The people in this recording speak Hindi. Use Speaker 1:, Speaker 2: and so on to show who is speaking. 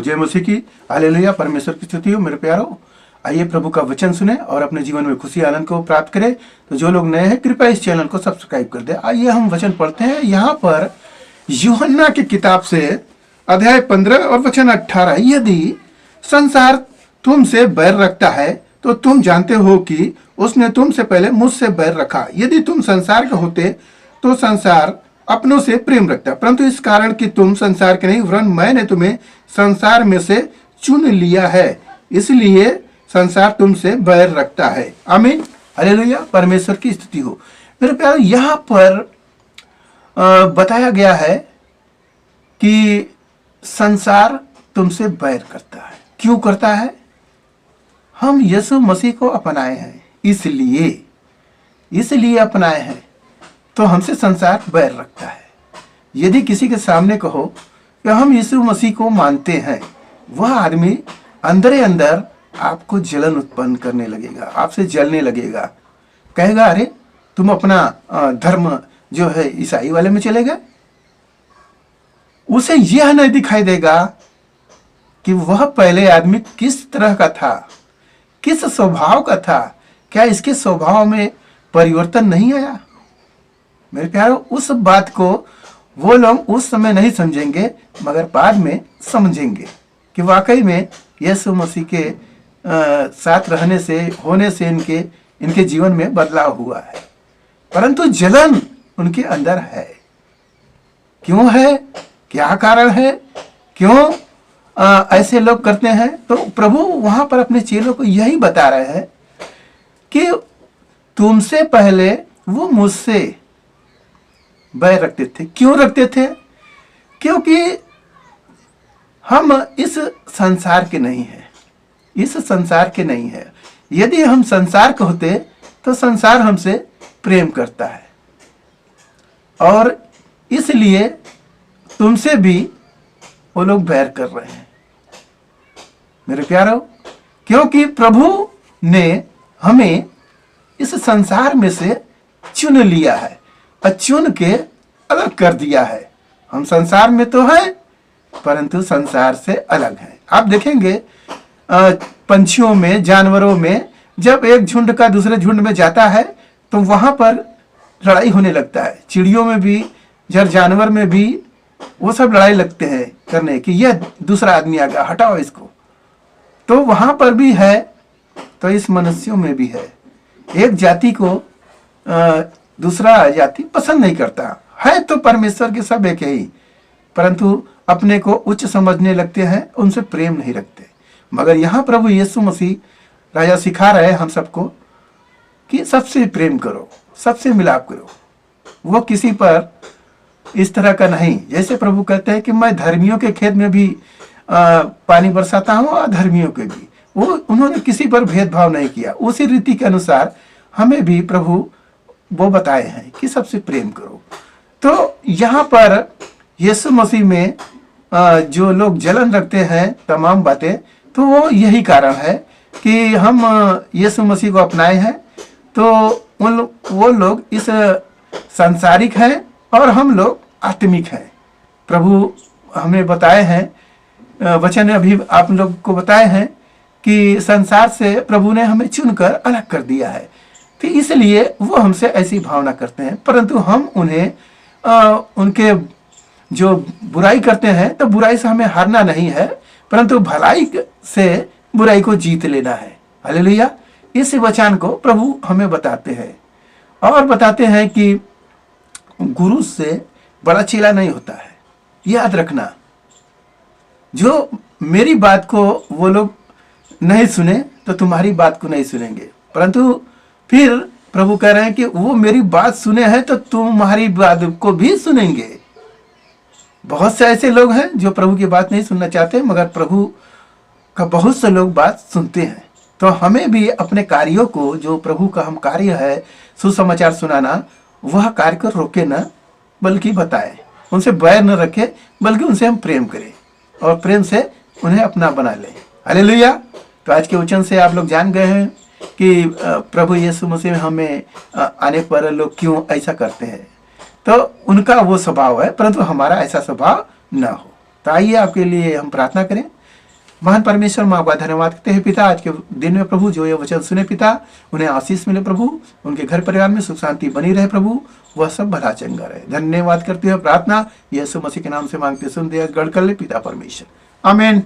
Speaker 1: जय मसीह की, हालेलुया, परमेश्वर की स्तुति हो। मेरे प्यारो, आइए प्रभु का वचन सुने और अपने जीवन में खुशी आनंद को प्राप्त करें। तो जो लोग नए हैं कृपया इस चैनल को सब्सक्राइब कर दे। आइए हम वचन पढ़ते हैं। यहाँ पर यूहन्ना की किताब से अध्याय 15 और वचन 18, यदि संसार तुमसे बैर रखता है तो तुम जानते हो कि उसने तुमसे पहले मुझसे बैर रखा। यदि तुम संसार के होते तो संसार अपनों से प्रेम रखता, परंतु इस कारण कि तुम संसार के नहीं वरन मैंने तुम्हें संसार में से चुन लिया है, इसलिए संसार तुमसे बैर रखता है। आमीन, हालेलुया, परमेश्वर की स्तुति हो। मेरे प्यारे, यहाँ पर बताया गया है कि संसार तुमसे बैर करता है। क्यों करता है? हम यीशु मसीह को अपनाए हैं, इसलिए अपनाए हैं, तो हमसे संसार बैर रखता है। यदि किसी के सामने कहो कि हम यीशु मसीह को मानते हैं, वह आदमी अंदर ही अंदर आपको जलन उत्पन्न करने लगेगा, आपसे जलने लगेगा, कहेगा अरे तुम अपना धर्म जो है ईसाई वाले में चले गए। उसे यह नहीं दिखाई देगा कि वह पहले आदमी किस तरह का था, किस स्वभाव का था। क्या इसके स्वभाव में परिवर्तन नहीं आया? मेरे प्यारों, उस बात को वो लोग उस समय नहीं समझेंगे, मगर बाद में समझेंगे कि वाकई में यीशु मसीह के साथ रहने से, होने से इनके जीवन में बदलाव हुआ है। परंतु जलन उनके अंदर है। क्यों है? क्या कारण है? क्यों ऐसे लोग करते हैं? तो प्रभु वहां पर अपने चेलों को यही बता रहे हैं कि तुमसे पहले वो मुझसे बैर रखते थे। क्यों रखते थे? क्योंकि हम इस संसार के नहीं हैं, इस संसार के नहीं है। यदि हम संसार के होते तो संसार हमसे प्रेम करता है, और इसलिए तुमसे भी वो लोग बैर कर रहे हैं। मेरे प्यारों, क्योंकि प्रभु ने हमें इस संसार में से चुन लिया है और चुन के अलग कर दिया है। हम संसार में तो हैं, परंतु संसार से अलग हैं। आप देखेंगे पंछियों में, जानवरों में, जब एक झुंड का दूसरे झुंड में जाता है तो वहां पर लड़ाई होने लगता है। चिड़ियों में भी, जानवर में भी वो सब लड़ाई लगते हैं करने की, यह दूसरा आदमी आ गया, हटाओ इसको। तो वहां पर भी है, तो इस मनुष्यों में भी है। एक जाति को दूसरा जाति पसंद नहीं करता है, तो परमेश्वर के सब एक ही, परंतु अपने को उच्च समझने लगते हैं, उनसे प्रेम नहीं रखते। मगर यहाँ प्रभु यीशु मसीह राजा सिखा रहे हैं हम सबको कि सबसे प्रेम करो, सबसे मिलाप करो। वो किसी पर इस तरह का नहीं, जैसे प्रभु कहते हैं कि मैं धर्मियों के खेत में भी पानी बरसाता हूँ और अधर्मियों के भी। वो उन्होंने किसी पर भेदभाव नहीं किया। उसी रीति के अनुसार हमें भी प्रभु वो बताए हैं कि सबसे प्रेम करो। तो यहाँ पर यीशु मसीह में जो लोग जलन रखते हैं तमाम बातें, तो वो यही कारण है कि हम यीशु मसीह को अपनाए हैं, तो वो लोग इस सांसारिक हैं और हम लोग आत्मिक हैं। प्रभु हमें बताए हैं, वचन अभी आप लोग को बताए हैं कि संसार से प्रभु ने हमें चुनकर अलग कर दिया है। तो इसलिए वो हमसे ऐसी भावना करते हैं, परंतु हम उन्हें उनके जो बुराई करते हैं, तो बुराई से हमें हारना नहीं है, परंतु भलाई से बुराई को जीत लेना है। हालेलुया, इस वचन को प्रभु हमें बताते हैं और बताते हैं कि गुरु से बड़ा चेला नहीं होता है। याद रखना, जो मेरी बात को वो लोग नहीं सुने तो तुम्हारी बात को नहीं सुनेंगे, परंतु फिर प्रभु कह रहे हैं कि वो मेरी बात सुने हैं तो तुम्हारी बात को भी सुनेंगे। बहुत से ऐसे लोग हैं जो प्रभु की बात नहीं सुनना चाहते, मगर प्रभु का बहुत से लोग बात सुनते हैं। तो हमें भी अपने कार्यों को, जो प्रभु का हम कार्य है सुसमाचार सुनाना, वह कार्य को रोके न, बल्कि बताए। उनसे बैर न रखे, बल्कि उनसे हम प्रेम करें और प्रेम से उन्हें अपना बना लें। हालेलुया। तो आज के वचन से आप लोग जान गए हैं कि प्रभु यीशु मसीह हमें आने पर लोग क्यों ऐसा करते हैं। तो उनका वो स्वभाव है, परंतु हमारा ऐसा स्वभाव न हो। तो आइए आपके लिए हम प्रार्थना करें। महान परमेश्वर माँ का धन्यवाद करते हैं पिता, आज के दिन में प्रभु जो ये वचन सुने पिता, उन्हें आशीष मिले प्रभु, उनके घर परिवार में सुख शांति बनी रहे प्रभु, वह सब भला चंगा रहे। धन्यवाद करते हुए प्रार्थना यीशु मसीह के नाम से मांगते सुनते गढ़ कर ले पिता परमेश्वर, आमीन।